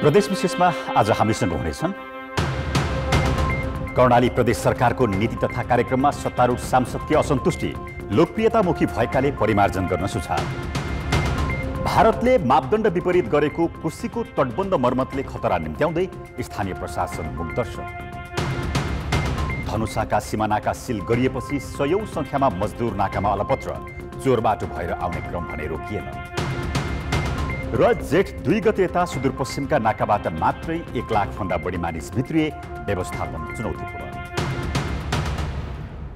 प्रदेश विशेषमा आज हामीसँग हुनेछन् कर्णाली प्रदेश सरकारको नीति तथा कार्यक्रममा सत्तारूढ सांसदकी असन्तुष्टि, लोकप्रियतामुखी भएकाले परिमार्जन गर्न सुझाव। भारतले मापदण्ड विपरीत गरेको कुर्सीको तटबन्ध मर्मतले खतरा निम्त्याउँदै स्थानीय प्रशासन मुखदर्शन। धनुषाका सिमानाका सिल गरिएपछि सयौं संख्यामा मजदुर नाकामा अलपत्र, चोरबाटो भएर आउने क्रम भने रोकिएन। र जेठ 2 गते यता सुदूरपश्चिमका नाकाबाट मात्रै 1 लाखभन्दा बढी मानिस भित्रिए, व्यवस्थापन चुनौतीपूर्ण।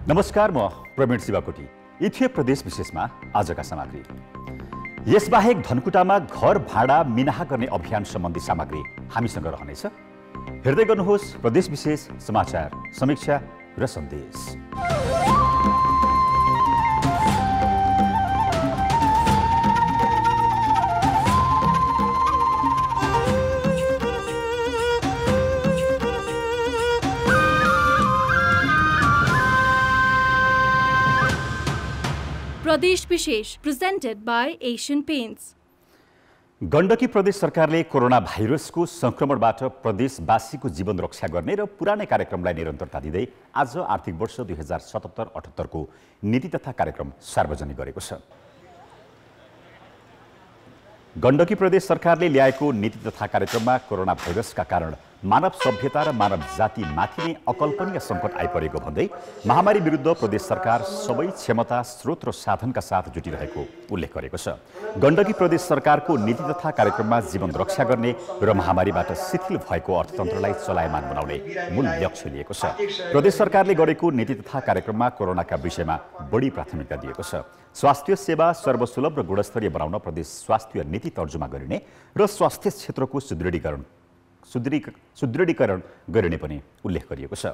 नमस्कार, म प्रवीण शिवाकोटी। यी थिए प्रदेश विशेषमा आजका सामग्री। यसबाहेक धनकुटामा घर भाडा मिनाहा गर्ने अभियान सम्बन्धी सामग्री हामीसँग रहनेछ। हेर्दै गर्नुहोस् प्रदेश विशेष समाचार, समीक्षा र सन्देश। प्रदेश विशेष presented by Asian paints. Gandaki प्रदेश सरकारले कोरोना भाइरसको संक्रमणबाट प्रदेशवासीको जीवन रक्षा गर्ने र पुरानै कार्यक्रमलाई निरन्तरता दिँदै आज आर्थिक वर्ष 2077-78 को नीति तथा कार्यक्रम सार्वजनिक गरेको छ। गण्डकी प्रदेश सरकारले ल्याएको नीति तथा कार्यक्रममा कोरोना भाइरसका कारण मानव सभ्यता र मानव जाति माथि नै अकल्पनीय सङ्कट आइपरेको भन्दै महामारी विरुद्ध प्रदेश सरकार सबै क्षमता, स्रोत र साधनका साथ जुटिरहेको उल्लेख गरेको छ। गण्डकी प्रदेश सरकारको नीति तथा कार्यक्रममा जीवन रक्षा गर्ने र महामारीबाट शिथिल भएको अर्थतन्त्रलाई चलायमान बनाउने मूल लक्ष्य लिएको छ। प्रदेश सरकारले गरेको नीति तथा कार्यक्रममा कोरोनाका विषयमा बढी प्राथमिकता दिएको छ। स्वास्थ्य सेवा सर्वसुलभ र गुणस्तरीय बनाउन प्रदेश स्वास्थ्य नीति तर्जुमा गरिने र स्वास्थ्य क्षेत्रको सुदृढीकरण गरिने पनि उल्लेख गरिएको छ।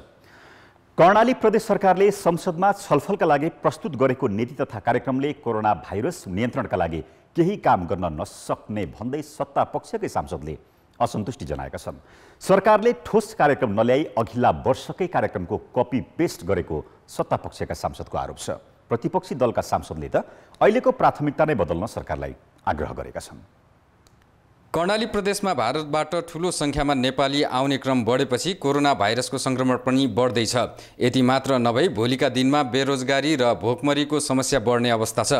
कर्णाली प्रदेश सरकारले संसदमा छलफलका लागि प्रस्तुत गरेको नीति तथा कार्यक्रमले कोरोना भाइरस नियन्त्रणका लागि केही काम गर्न नसक्ने भन्दै सत्ता पक्षकै सांसदले असन्तुष्टि जनाएका छन्। सरकारले ठोस कार्यक्रम नल्याई अघिल्ला वर्षकै कार्यक्रमको कपी पेस्ट गरेको सत्ता पक्षका सांसदको आरोप छ। प्रतिपक्षी दलका सांसदले त अहिलेको प्राथमिकता नै बदल्न सरकारलाई आग्रह गरेका छन्। कर्णाली प्रदेशमा भारतबाट ठूलो संख्यामा नेपाली आउने क्रम बढेपछि कोरोना भाइरसको संक्रमण पनि बढ्दैछ। यति मात्र नभई भोलिका दिनमा बेरोजगारी र भोकमरीको समस्या बढ्ने अवस्था छ।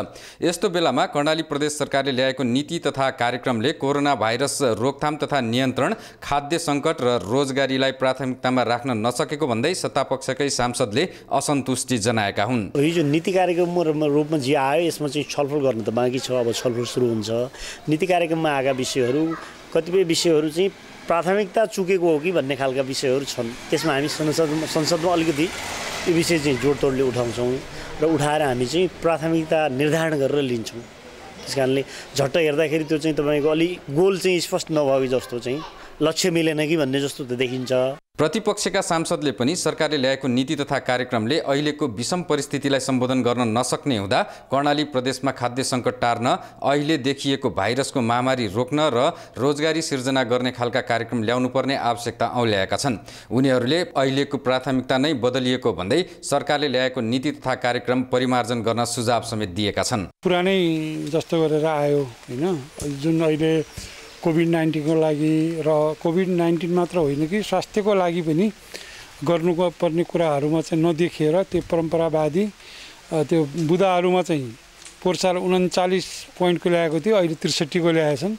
यस्तो बेलामा कर्णाली प्रदेश सरकारले ल्याएको नीति तथा कार्यक्रमले कोरोना भाइरस रोकथाम तथा नियन्त्रण, खाद्य सङ्कट र रोजगारीलाई प्राथमिकतामा राख्न नसकेको भन्दै सत्तापक्षकै सांसदले असन्तुष्टि जनाएका हुन्। यो नीति कार्यक्रमको रूपमा जे आयो यसमा चाहिँ छलफल गर्न त बाँकी छ। अब छलफल सुरु हुन्छ। नीति कार्यक्रममा आएका विषयहरू, कतिपय विषयहरू चाहिँ प्राथमिकता चुकेको हो कि भन्ने खालका विषयहरू छन्। त्यसमा हामी संसदमा अलिकति यो विषय चाहिँ जोडतोडले उठाउँछौँ र उठाएर हामी चाहिँ प्राथमिकता निर्धारण गरेर लिन्छौँ। त्यस कारणले झट्ट हेर्दाखेरि त्यो चाहिँ तपाईँको अलि गोल चाहिँ स्पष्ट नभएको जस्तो चाहिँ लक्ष्य मिलेन कि भन्ने जस्तो त देखिन्छ। प्रतिपक्षका सांसदले पनि सरकारले ल्याएको नीति तथा कार्यक्रमले अहिलेको विषम परिस्थितिलाई सम्बोधन गर्न नसक्ने हुँदा कर्णाली प्रदेशमा खाद्य सङ्कट टार्न, अहिले देखिएको भाइरसको महामारी रोक्न र रोजगारी सिर्जना गर्ने खालका कार्यक्रम ल्याउनुपर्ने आवश्यकता औल्याएका छन्। उनीहरूले अहिलेको प्राथमिकता नै बदलिएको भन्दै सरकारले ल्याएको नीति तथा कार्यक्रम परिमार्जन गर्न सुझाव समेत दिएका छन्। पुरानै जस्तो गरेर आयो हैन, जुन अहिले कोभिड-19 को लागि र कोभिड-19 मात्र होइन कि स्वास्थ्यको लागि पनि गर्नुपर्ने कुराहरूमा चाहिँ नदेखिएर त्यो परम्परावादी त्यो बुदाहरूमा चाहिँ पोहोर साल 39 पोइन्टको ल्याएको थियो, अहिले 63 को ल्याएछन्।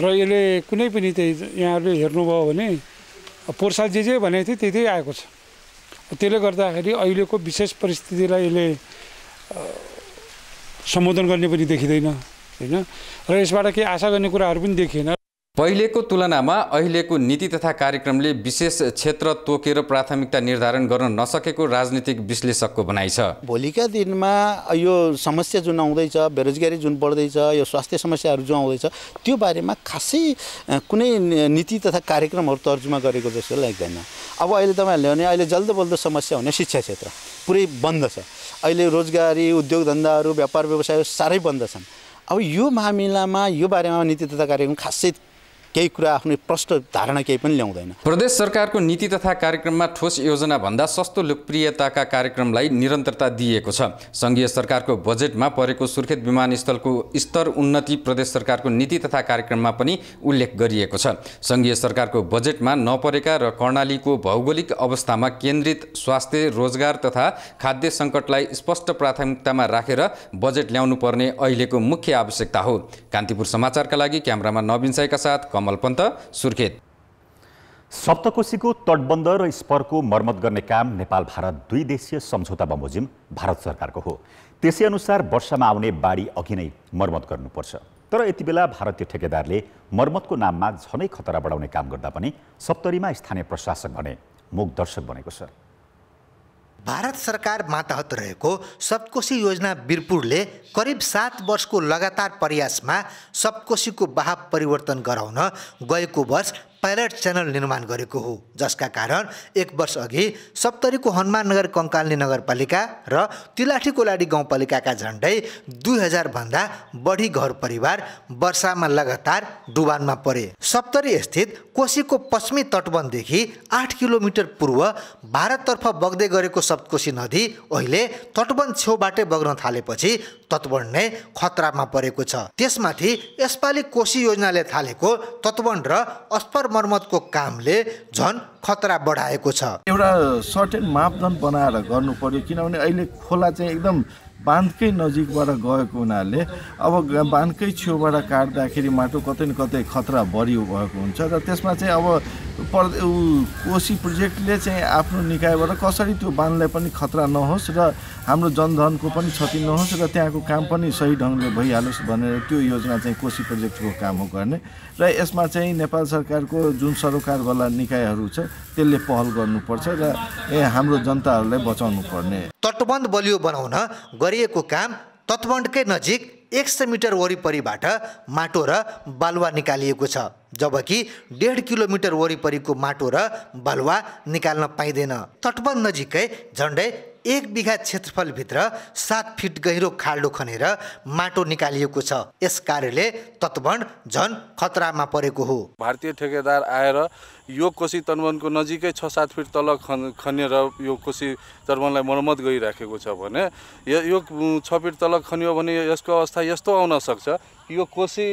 र यसले कुनै पनि त्यही यहाँहरूले हेर्नुभयो भने पोहोर साल जे भनेको थियो त्यही आएको छ। त्यसले गर्दाखेरि अहिलेको विशेष परिस्थितिलाई यसले सम्बोधन गर्ने पनि देखिँदैन हैन, र यसबाट केही आशा गर्ने कुराहरू पनि देखिएन। पहिलेको तुलनामा अहिलेको नीति तथा कार्यक्रमले विशेष क्षेत्र तोकेर प्राथमिकता निर्धारण गर्न नसकेको राजनीतिक विश्लेषकको भनाइ छ। भोलिका दिनमा यो समस्या जुन आउँदैछ, बेरोजगारी जुन बढ्दैछ, यो स्वास्थ्य समस्याहरू जुन आउँदैछ, त्यो बारेमा खासै कुनै नीति तथा कार्यक्रमहरू तर्जुमा गरेको जस्तो लाग्दैन। अब अहिले तपाईँहरूले भने अहिले जल्दोबल्दो समस्या हुने शिक्षा क्षेत्र पुरै बन्द छ। अहिले रोजगारी, उद्योग धन्दाहरू, व्यापार व्यवसाय साह्रै बन्द छन्। अब यो मामिलामा यो बारेमा नीति तथा कार्यक्रम खासै केही कुरा आफ्नो प्रष्ट धारणा केही पनि ल्याउँदैन। प्रदेश सरकारको नीति तथा कार्यक्रममा ठोस योजना भन्दा सस्तो लोकप्रियताका कार्यक्रमलाई निरन्तरता दिएको छ। संघीय सरकारको बजेटमा परेको सुर्खेत विमानस्थलको स्तर उन्नति प्रदेश सरकारको नीति तथा कार्यक्रममा पनि उल्लेख गरिएको छ। संघीय सरकारको बजेटमा नपरेका र कर्णालीको भौगोलिक अवस्थामा केन्द्रित स्वास्थ्य, रोजगार तथा खाद्य सङ्कटलाई स्पष्ट प्राथमिकतामा राखेर बजेट ल्याउनु पर्ने अहिलेको मुख्य आवश्यकता हो। कान्तिपुर समाचारका लागि क्यामेरामा नवीन साईका साथ कमल पन्त, सुर्खेत। सप्तकोशीको तटबन्ध र स्परको मर्मत गर्ने काम नेपाल भारत 2 देशीय सम्झौता बमोजिम भारत सरकारको हो। त्यसै अनुसार वर्षामा आउने बाढी अघि नै मर्मत गर्नुपर्छ। तर यति बेला भारतीय ठेकेदारले मर्मतको नाममा झनै खतरा बढाउने काम गर्दा पनि सप्तरीमा स्थानीय प्रशासक भने मुख दर्शक बनेको छ। भारत सरकार मातहत रहेको सप्तकोशी योजना वीरपुरले करिब 7 वर्षको लगातार प्रयासमा सप्तकोशीको बहाव परिवर्तन गराउन गएको वर्ष पाइलट च्यानल निर्माण गरेको हो, जसका कारण 1 वर्ष अघि सप्तरीको हनुमाननगर कङ्काल्ने नगरपालिका र तिलाठी कोलाडी गाउँपालिकाका झन्डै 2000 भन्दा बढी घर परिवार वर्षामा लगातार डुबानमा परे। सप्तरी स्थित कोशीको पश्चिमी तटबन्धदेखि 8 किलोमिटर पूर्व भारततर्फ बग्दै गरेको सप्तकोशी नदी अहिले तटबन्ध छेउबाटै बग्न थालेपछि तटबन्ध नै खतरामा परेको छ। त्यसमाथि यसपालि कोशी योजनाले थालेको तटबन्ध र अस्पर मर्मतको कामले झन खतरा बढाएको छ। एउटा सर्टेन मापदण्ड बनाएर गर्नु पर्यो, किनभने अहिले खोला चाहिँ एकदम बाँधकै नजिकबाट गएको हुनाले अब बाँधकै छेउबाट काट्दाखेरि माटो कतै न कतै खतरा बढी भएको हुन्छ र त्यसमा चाहिँ अब कोशी प्रोजेक्टले चाहिँ आफ्नो निकायबाट कसरी त्यो बाँधलाई पनि खतरा नहोस् र हाम्रो जनधनको पनि क्षति नहोस् र त्यहाँको काम पनि सही ढङ्गले भइहालोस् भनेर त्यो योजना चाहिँ कोशी प्रोजेक्टको काम हो गर्ने र यसमा चाहिँ नेपाल सरकारको जुन सरोकारवाला निकायहरू छ त्यसले पहल गर्नुपर्छ र हाम्रो जनताहरूलाई बचाउनु पर्ने। तटबन्ध बलियो बनाउन गरिएको काम तटबन्धकै नजिक 100 मिटर वरिपरिबाट माटो र बालुवा निकालिएको छ, जबकि 1.5 किलोमिटर वरिपरिको माटो र बालुवा निकाल्न पाइँदैन। तटबन्ध नजिकै झन्डै 1 बिघा क्षेत्रफलभित्र 7 फिट गहिरो खाल्डो खनेर माटो निकालिएको छ। यस कार्यले तटबन्ध झन खतरामा परेको हो। भारतीय ठेकेदार आएर यो कोशी तटबन्धको नजिकै 6-7 फिट तल खनेर यो कोशी तटबन्धलाई मर्मत गरिराखेको छ भने यो 6 फिट तल खनियो भने यसको अवस्था यस्तो आउन सक्छ कि यो कोशी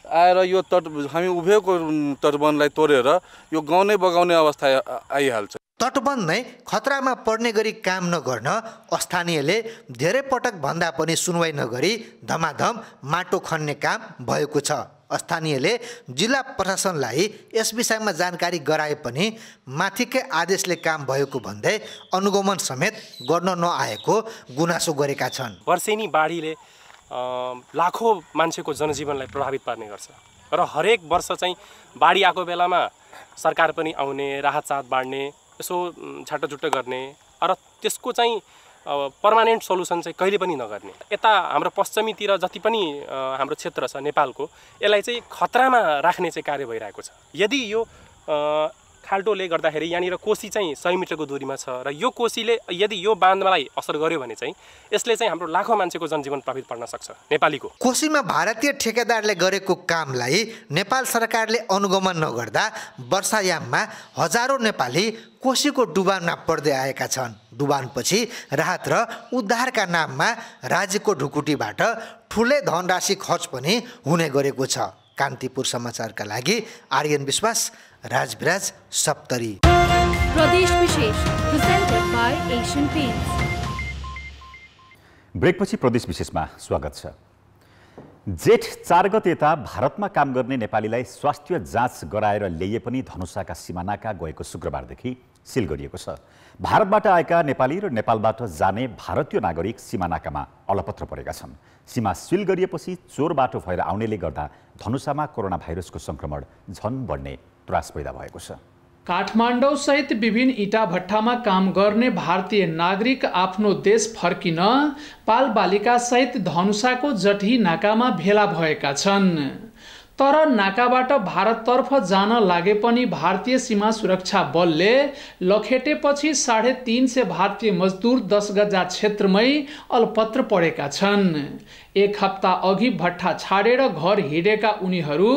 आएर यो हामी उभिएको तटबन्धलाई तोडेर यो गाउँ नै बगाउने अवस्था आइहाल्छ। तटबन्ध नै खतरामा पर्ने गरी काम नगर्न स्थानीयले धेरै पटक भन्दा पनि सुनवाई नगरी धमाधम माटो खन्ने काम भएको छ। स्थानीयले जिल्ला प्रशासनलाई यस विषयमा जानकारी गराए पनि माथिकै आदेशले काम भएको भन्दै अनुगमन समेत गर्न नआएको गुनासो गरेका छन्। वर्षेनी बाढीले लाखौं मान्छेको जनजीवनलाई प्रभावित पार्ने गर्छ र हरेक वर्ष चाहिँ बाढी आएको बेलामा सरकार पनि आउने, राहत साथ बाँड्ने, यसो छाटोछुट्टो गर्ने र त्यसको चाहिँ पर्मानेन्ट सल्युसन चाहिँ कहिले पनि नगर्ने। यता हाम्रो पश्चिमीतिर जति पनि हाम्रो क्षेत्र छ नेपालको, यसलाई चाहिँ खतरामा राख्ने चाहिँ कार्य भइरहेको छ। यदि यो खाल्टोले गर्दाखेरि यहाँनिर कोशी चाहिँ 100 मिटरको दूरीमा छ र यो कोशीले यदि यो बाँधलाई असर गर्यो भने चाहिँ यसले चाहिँ हाम्रो लाखौं मान्छेको जनजीवन प्रभावित पार्न सक्छ नेपालीको। कोशीमा भारतीय ठेकेदारले गरेको कामलाई नेपाल सरकारले अनुगमन नगर्दा वर्षायाममा हजारौं नेपाली कोशीको डुबानमा पर्दै आएका छन्। डुबानपछि राहत र उद्धारका नाममा राज्यको ढुकुटीबाट ठुलै धनराशि खर्च पनि हुने गरेको छ। कान्तिपुर समाचारका लागि आर्यन विश्वास, राजविराज, सप्तरी। प्रदेश विशेष प्रेजेन्टेड बाय एशियन पेन्ट्स। ब्रेकपछि प्रदेश विशेषमा स्वागत छ। जेठ 4 गते यता भारतमा काम गर्ने नेपालीलाई स्वास्थ्य जाँच गराएर ल्याइए पनि धनुषाका सिमानाका गएको शुक्रबारदेखि सिल गरिएको छ। भारतबाट आएका नेपाली र नेपालबाट जाने भारतीय नागरिक सिमानाकामा अलपत्र परेका छन्। सीमा सिल गरिएपछि चोर बाटो भएर आउनेले गर्दा धनुषामा कोरोना भाइरसको संक्रमण झन बढ्ने त्रास पैदा भएको छ। काठमाडौँ सहित विभिन्न इटा भट्टामा काम गर्ने भारतीय नागरिक आफ्नो देश फर्किन बालबालिका सहित धनुषाको जटही नाकामा भेला भएका छन्। तर नाकाबाट भारततर्फ जान लागे पनि भारतीय सीमा सुरक्षा बलले लखेटेपछि 350 भारतीय मजदुर 10 गजा क्षेत्रमै अल्पत्र परेका छन्। एक हप्ता अघि भट्टा छाडेर घर हिँडेका उनीहरू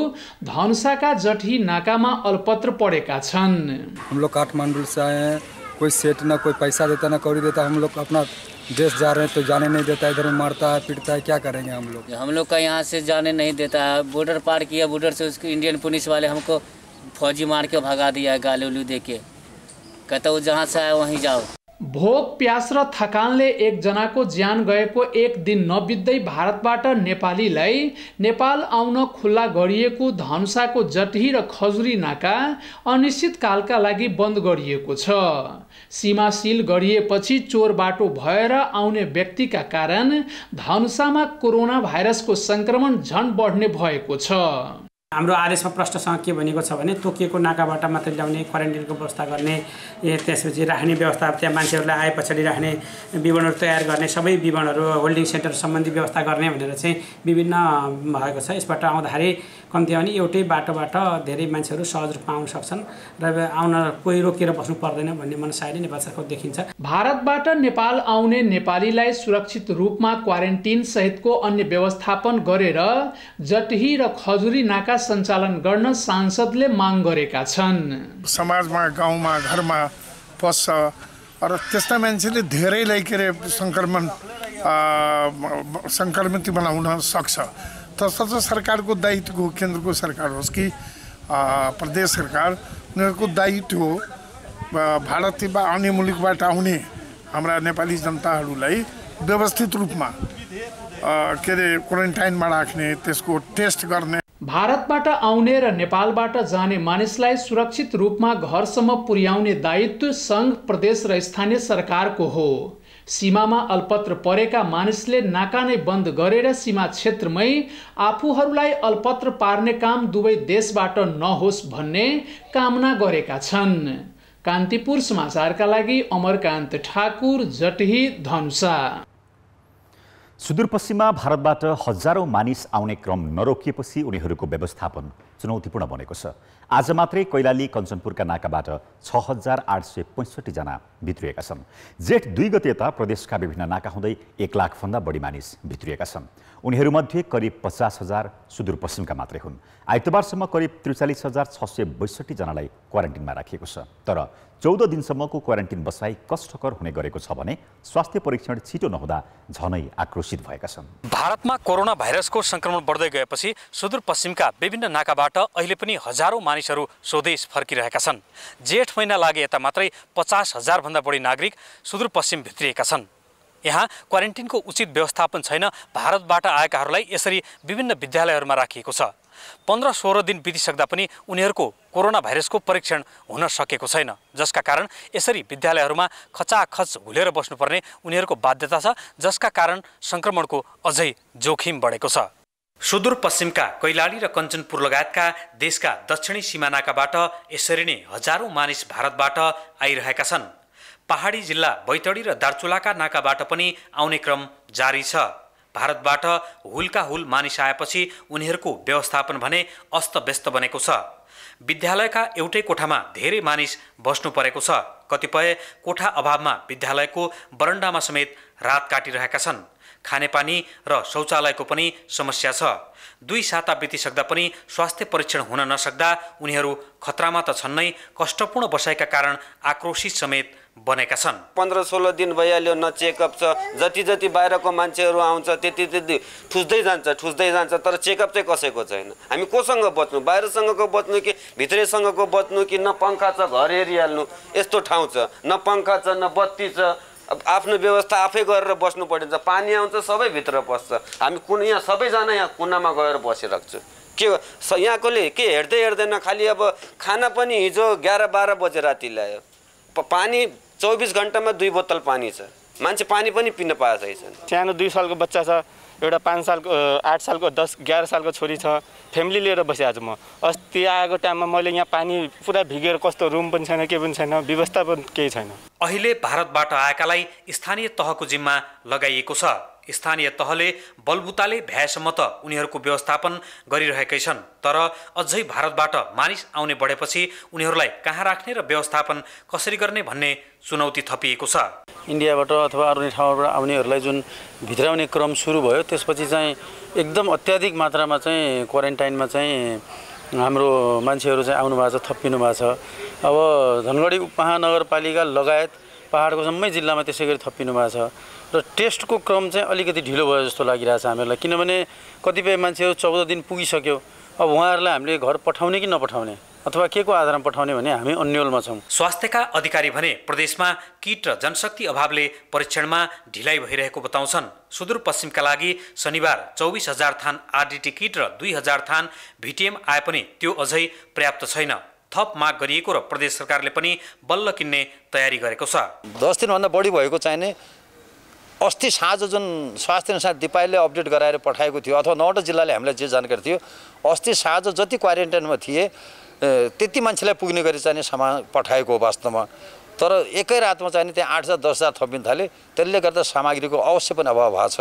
धनुषाका जटही नाकामा अल्पत्र परेका छन्। हम लोग काठमांडू से आए हैं, कोई सेट ना कोई पैसा देता ना कौड़ी देता, हम लोग अपना देश जा रहे हैं तो जाने नहीं देता, इधर मारता है पीटता है, क्या करेंगे हम लोग। हम लोग का यहाँ से जाने नहीं देता है, बॉर्डर पार किया, बॉर्डर से उसको इंडियन पुलिस वाले हमको फौजी मार के भगा दिया है, गाली उली दे के, कहता वो जहाँ से आए वहीं जाओ। भोक प्यास र थकानले एकजनाको ज्यान गएको एक दिन नबित्दै भारतबाट नेपालीलाई नेपाल आउन खुल्ला गरिएको धनुषाको जटही र खजुरी नाका अनिश्चितकालका लागि बन्द गरिएको छ। सीमा सिल गरिएपछि चोर बाटो भएर आउने व्यक्तिका कारण धनुषामा कोरोना भाइरसको संक्रमण झन बढ्ने भएको छ। हाम्रो आदेशमा प्रश्नसँग के भनेको छ भने तोकिएको नाकाबाट मात्र ल्याउने, क्वारेन्टाइनको व्यवस्था गर्ने, त्यसपछि राख्ने व्यवस्था, त्यहाँ मान्छेहरूलाई आए पछाडि राख्ने विवरणहरू तयार गर्ने, सबै विवरणहरू होल्डिङ सेन्टर सम्बन्धी व्यवस्था गर्ने भनेर चाहिँ विभिन्न भएको छ। यसबाट आउँदाखेरि कम्ती भने एउटै बाटोबाट धेरै मान्छेहरू सहज रूपमा आउन सक्छन् र आउन कोही रोकेर बस्नु पर्दैन भन्ने मनसायले नेपाल सरकार देखिन्छ। भारतबाट नेपाल आउने नेपालीलाई सुरक्षित रूपमा क्वारेन्टाइन सहितको अन्य व्यवस्थापन गरेर जटही र खजुरी नाका सञ्चालन गर्न सांसदले माग गरेका छन्। समाजमा, गाउँमा, घरमा पस्छ र त्यस्ता मान्छेले धेरैलाई के अरे सङ्क्रमित बनाउन सक्छ। तसर्थ सरकारको दायित्व हो, केन्द्रको सरकार होस् कि प्रदेश सरकार, उनीहरूको दायित्व हो भारत वा अन्य मुलुकबाट आउने हाम्रा नेपाली जनताहरूलाई व्यवस्थित रूपमा के अरे क्वारेन्टाइनमा राख्ने, त्यसको टेस्ट गर्ने। भारतबाट आउने र नेपालबाट जाने मानिसलाई सुरक्षित रूपमा घरसम्म पुर्याउने दायित्व सङ्घ, प्रदेश र स्थानीय सरकारको हो। सीमामा अल्पत्र परेका मानिसले नाका नै बन्द गरेर सीमा क्षेत्रमै आफूहरूलाई अल्पत्र पार्ने काम दुवै देशबाट नहोस् भन्ने कामना गरेका छन्। कान्तिपुर समाचारका लागि अमरकान्त ठाकुर, जटही, धनुषा। सुदूरपश्चिममा भारतबाट हजारौं मानिस आउने क्रम नरोकिएपछि उनीहरूको व्यवस्थापन चुनौतीपूर्ण बनेको छ। आज मात्रै कैलाली कञ्चनपुरका नाकाबाट 6,865 जना भित्रिएका छन्। जेठ 2 गते यता प्रदेशका विभिन्न नाका हुँदै 1 लाखभन्दा बढी मानिस भित्रिएका छन्। उनीहरूमध्ये करिब 50,000 सुदूरपश्चिमका मात्रै हुन्। आइतबारसम्म करिब 43,662 जनालाई क्वारेन्टिनमा राखिएको छ। तर 14 दिनसम्मको क्वारेन्टिन बसाई कष्टकर हुने गरेको छ भने स्वास्थ्य परीक्षण छिटो नहुँदा झनै आक्रोशित भएका छन्। भारतमा कोरोना भाइरसको संक्रमण बढ्दै गएपछि सुदूरपश्चिमका विभिन्न नाकाबाट अहिले पनि हजारौं मानिसहरू स्वदेश फर्किरहेका छन्। जेठ महिना लागे यता मात्रै 50,000 भन्दा बढी नागरिक सुदूरपश्चिम भित्रिएका छन्। यहाँ क्वारेन्टिनको उचित व्यवस्थापन छैन। भारतबाट आएकाहरूलाई यसरी विभिन्न विद्यालयहरूमा राखिएको छ। 15-16 दिन बितिसक्दा पनि उनीहरूको कोरोना भाइरसको परीक्षण हुन सकेको छैन, जसका कारण यसरी विद्यालयहरूमा खचाखच हुलेर बस्नुपर्ने उनीहरूको बाध्यता छ, जसका कारण संक्रमणको अझै जोखिम बढेको छ। सुदूरपश्चिमका कैलाली र कञ्चनपुर लगायतका देशका दक्षिणी सीमानाकाबाट यसरी नै हजारौं मानिस भारतबाट आइरहेका छन्। पहाडी जिल्ला बैतडी र दार्चुलाका नाकाबाट पनि आउने क्रम जारी छ। भारतबाट हुलका हुल मानिस आएपछि उनीहरूको व्यवस्थापन भने अस्तव्यस्त बनेको छ। विद्यालयका एउटै कोठामा धेरै मानिस बस्नु परेको छ। कतिपय कोठा अभावमा विद्यालयको बरन्डामा समेत रात काटिरहेका छन्। खानेपानी र शौचालयको पनि समस्या छ। 2 साता बितिसक्दा पनि स्वास्थ्य परीक्षण हुन नसक्दा उनीहरू खतरामा त छन् नै, कष्टपूर्ण बसाइका कारण आक्रोशित समेत बनेका छन्। 15-16 दिन भइहाल्यो, न चेकअप छ। जति बाहिरको मान्छेहरू आउँछ त्यति ठुस्दै जान्छ, तर चेकअप चाहिँ कसैको छैन। हामी कोसँग बच्नु, बाहिरसँगको बच्नु कि भित्रैसँगको बच्नु कि न पङ्खा छ घर हेरिहाल्नु, यस्तो ठाउँ छ, न पङ्खा छ न बत्ती छ। आफ्नो व्यवस्था आफै गरेर बस्नु परिन्छ। पानी आउँछ सबै भित्र पस्छ। हामी यहाँ सबैजना यहाँ कुनामा गएर बसिरहेको के यहाँकोले के हेर्दैन। खालि अब खाना पनि हिजो 11-12 बजे राति ल्यायो। पानी 24 घन्टामा 2 बोतल पानी छ। मान्छे पानी पनि पिन पाएको छैन। सानो 2 सालको बच्चा छ, एउटा 5 सालको, 8 सालको, 10-11 सालको छोरी छ। फ्यामिली लिएर बसिरहेको छु म। अस्ति आएको टाइममा मैले यहाँ पानी पुरा भिगेर कस्तो रुम पनि छैन, के पनि छैन, व्यवस्था पनि केही छैन। अहिले भारतबाट आएकालाई स्थानीय तहको जिम्मा लगाइएको छ। स्थानीय तहले बलबुताले भ्याएसम्म त उनीहरूको व्यवस्थापन गरिरहेकै छन्, तर अझै भारतबाट मानिस आउने बढेपछि उनीहरूलाई कहाँ राख्ने र व्यवस्थापन कसरी गर्ने भन्ने चुनौती थपिएको छ। इन्डियाबाट अथवा अरू ठाउँबाट आउनेहरूलाई जुन भित्राउने क्रम सुरु भयो, त्यसपछि चाहिँ एकदम अत्याधिक मात्रामा चाहिँ क्वारेन्टाइनमा चाहिँ हाम्रो मान्छेहरू चाहिँ आउनु भएको छ, थपिनु भएको छ। अब धनगढी उपमहानगरपालिका लगायत पहाडको सबै जिल्लामा त्यसै गरी थपिनु भएको छ र टेस्टको क्रम चाहिँ अलिकति ढिलो भयो जस्तो लागिरहेछ हामीहरूलाई, किनभने कतिपय मान्छेहरू 14 दिन पुगिसक्यो। अब उहाँहरूलाई हामीले घर पठाउने कि नपठाउने अथवा के को आधारमा पठाउने भने हामी अन्यलमा छौँ। स्वास्थ्यका अधिकारी भने प्रदेशमा किट र जनशक्ति अभावले परीक्षणमा ढिलाइ भइरहेको बताउँछन्। सुदूरपश्चिमका लागि शनिबार 24,000 थान आरडिटी किट र 2,000 थान भिटिएम आए पनि त्यो अझै पर्याप्त छैन। थप माग गरिएको र प्रदेश सरकारले पनि बल्ल किन्ने तयारी गरेको छ। 10 दिनभन्दा बढी भएको चाहिने अस्ति साँझ जुन स्वास्थ्य अनुसार दिपाईले अपडेट गराएर पठाएको थियो अथवा 9वटा जिल्लाले हामीलाई जे जानकारी थियो, अस्ति साँझ जति क्वारेन्टाइनमा थिए त्यति मान्छेलाई पुग्ने गरी चाहिने सामान पठाएको हो वास्तवमा। तर एकै रातमा चाहिने त्यहाँ 8,000 10,000 थपिन थाले, त्यसले गर्दा सामग्रीको अवश्य पनि अभाव भएको छ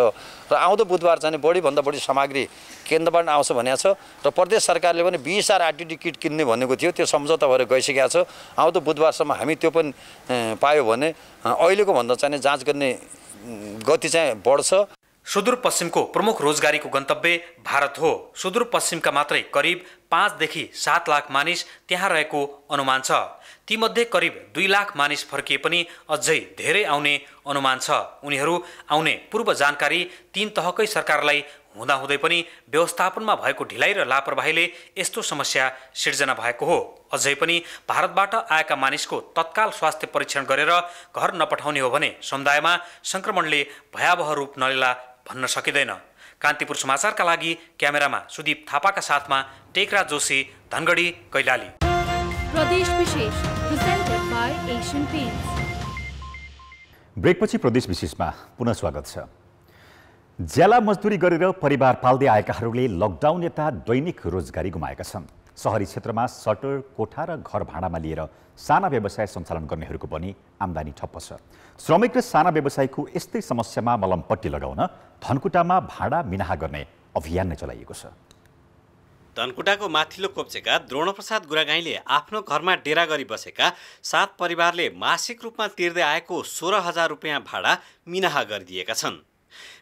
र आउँदो बुधबार चाहिँ बढीभन्दा बढी सामग्री केन्द्रबाट आउँछ भनेको छ र प्रदेश सरकारले पनि 20,000 आरटिडी किट किन्ने भनेको थियो, त्यो सम्झौता भएर गइसकेको छ। आउँदो बुधबारसम्म हामी त्यो पनि पायो भने अहिलेको भन्दा चाहिँ जाँच गर्ने गति चाहिँ बढ्छ। सुदूरपश्चिमको प्रमुख रोजगारीको गन्तव्य भारत हो। सुदूरपश्चिमका मात्रै करिब 5 देखि 7 लाख मानिस त्यहाँ रहेको अनुमान छ। तीमध्ये करिब 2 लाख मानिस फर्किए पनि अझै धेरै आउने अनुमान छ। उनीहरू आउने पूर्व जानकारी 3 तहकै सरकारलाई हुँदाहुँदै पनि व्यवस्थापनमा भएको ढिलाइ र लापरवाहीले यस्तो समस्या सिर्जना भएको हो। अझै पनि भारतबाट आएका मानिसको तत्काल स्वास्थ्य परीक्षण गरेर घर नपठाउने हो भने समुदायमा संक्रमणले भयावह रूप नलिला भन्न सकिँदैन। कान्तिपुर समाचारका लागि क्यामेरामा सुदीप थापाका साथमा टेकराज जोशी, धनगढी, कैलाली। प्रदेश विशेष प्रेजेन्टेड बाय एशियन पेन्ट्स। ब्रेकपछि प्रदेश विशेषमा पुनः स्वागत छ। ज्याला मजदुरी गरेर परिवार पाल्दै आएकाहरूले लकडाउन यता दैनिक रोजगारी गुमाएका छन्। सहरी क्षेत्रमा सटर, कोठा र घर भाडामा लिएर साना व्यवसाय सञ्चालन गर्नेहरूको पनि आम्दानी ठप्प छ। श्रमिक र साना व्यवसायीको यस्तै समस्यामा मलमपट्टी लगाउन धनकुटामा भाडा मिनाहा गर्ने अभियान नै चलाइएको छ। धनकुटाको माथिल्लो कोप्चेका द्रोणप्रसाद गुरागाईले आफ्नो घरमा डेरा गरी बसेका 7 परिवारले मासिक रूपमा तिर्दै आएको 16,000 रुपियाँ भाडा मिनाहा गरिदिएका छन्।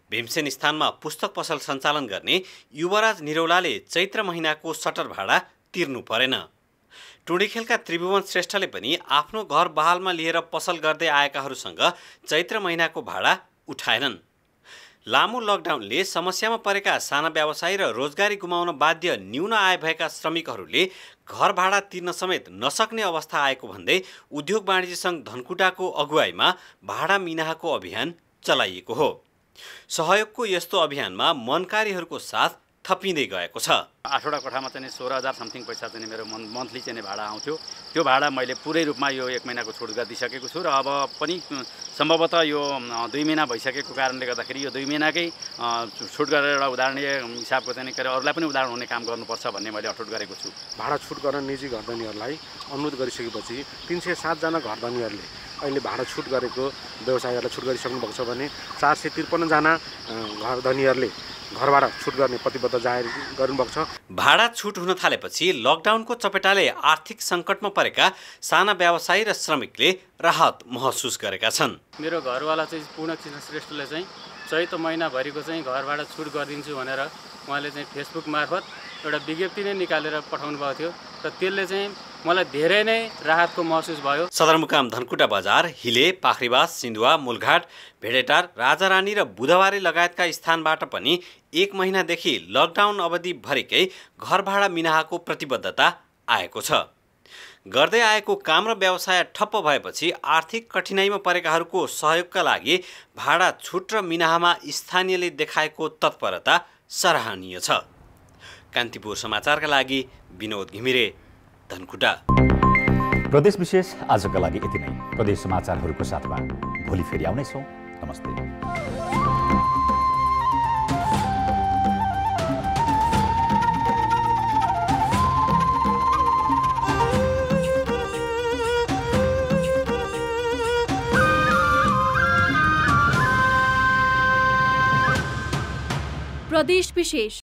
भीमसेन स्थानमा पुस्तक पसल सञ्चालन गर्ने युवराज निरौलाले चैत्र महिनाको सटर भाडा तिर्नु परेन। टुँडीखेलका त्रिभुवन श्रेष्ठले पनि आफ्नो घर बहालमा लिएर पसल गर्दै आएकाहरूसँग चैत्र महिनाको भाडा उठाएनन्। लामो लकडाउनले समस्यामा परेका साना व्यवसायी र रोजगारी गुमाउन बाध्य न्यून आय भएका श्रमिकहरूले घर भाडा तिर्न समेत नसक्ने अवस्था आएको भन्दै उद्योग वाणिज्य सङ्घ धनकुटाको अगुवाईमा भाडा मिनाहाको अभियान चलाइएको हो। सहयोगको यस्तो अभियानमा मनकारीहरूको साथ थपिँदै गएको छ। 8वटा कोठामा चाहिँ 16,000 समथिङ पैसा चाहिँ मेरो मन्थली चाहिँ भाडा आउँथ्यो। त्यो भाडा मैले पुरै रूपमा यो 1 महिनाको छुट गरिदिइसकेको छु र अब पनि सम्भवतः यो 2 महिना भइसकेको कारणले गर्दाखेरि यो 2 महिनाकै छुट गरेर एउटा उदाहरणीय हिसाबको चाहिँ के अरूलाई पनि उदाहरण हुने काम गर्नुपर्छ भन्ने मैले अठोट गरेको छु। भाडा छुट गर्न निजी घरधनीहरूलाई अनुरोध गरिसकेपछि 307 जना घरधनीहरूले अहिले भाडा छुट गरेको व्यवसायीहरूलाई छुट गरिसक्नु भएको छ भने 453 जना घरधनीहरूले घर भाडा छुट गर्ने प्रतिबद्ध जाहेर गर्नुभएको छ। भाडा छुट हुन थालेपछि लकडाउनको चपेटाले आर्थिक सङ्कटमा परेका साना व्यवसायी र श्रमिकले राहत महसुस गरेका छन्। मेरो घरवाला चाहिँ पूर्णकृष्ण श्रेष्ठले चाहिँ चैत महिनाभरिको चाहिँ घर भाडा छुट गरिदिन्छु भनेर उहाँले चाहिँ फेसबुक मार्फत एउटा विज्ञप्ति नै निकालेर पठाउनु भएको थियो र त्यसले चाहिँ मलाई धेरै नै राहतको महसुस भयो। सदरमुकाम धनकुटा बजार, हिले, पाखरीबास, सिन्धुवा, मूलघाट, भेडेटार, राजारानी र बुधबारे लगायतका स्थानबाट पनि 1 महिनादेखि लकडाउन अवधिभरिकै घर भाडा मिनाहाको प्रतिबद्धता आएको छ। गर्दै आएको काम र व्यवसाय ठप्प भएपछि आर्थिक कठिनाइमा परेकाहरूको सहयोगका लागि भाडा छुट र मिनाहामा स्थानीयले देखाएको तत्परता सराहनीय छ। कान्तिपुर समाचारका लागि विनोद घिमिरे, धनकुटा। प्रदेश विशेष आजका लागि यति नै। प्रदेश समाचारहरूको साथमा भोलि फेरि आउनेछौँ। नमस्ते। स्वदेश विशेष।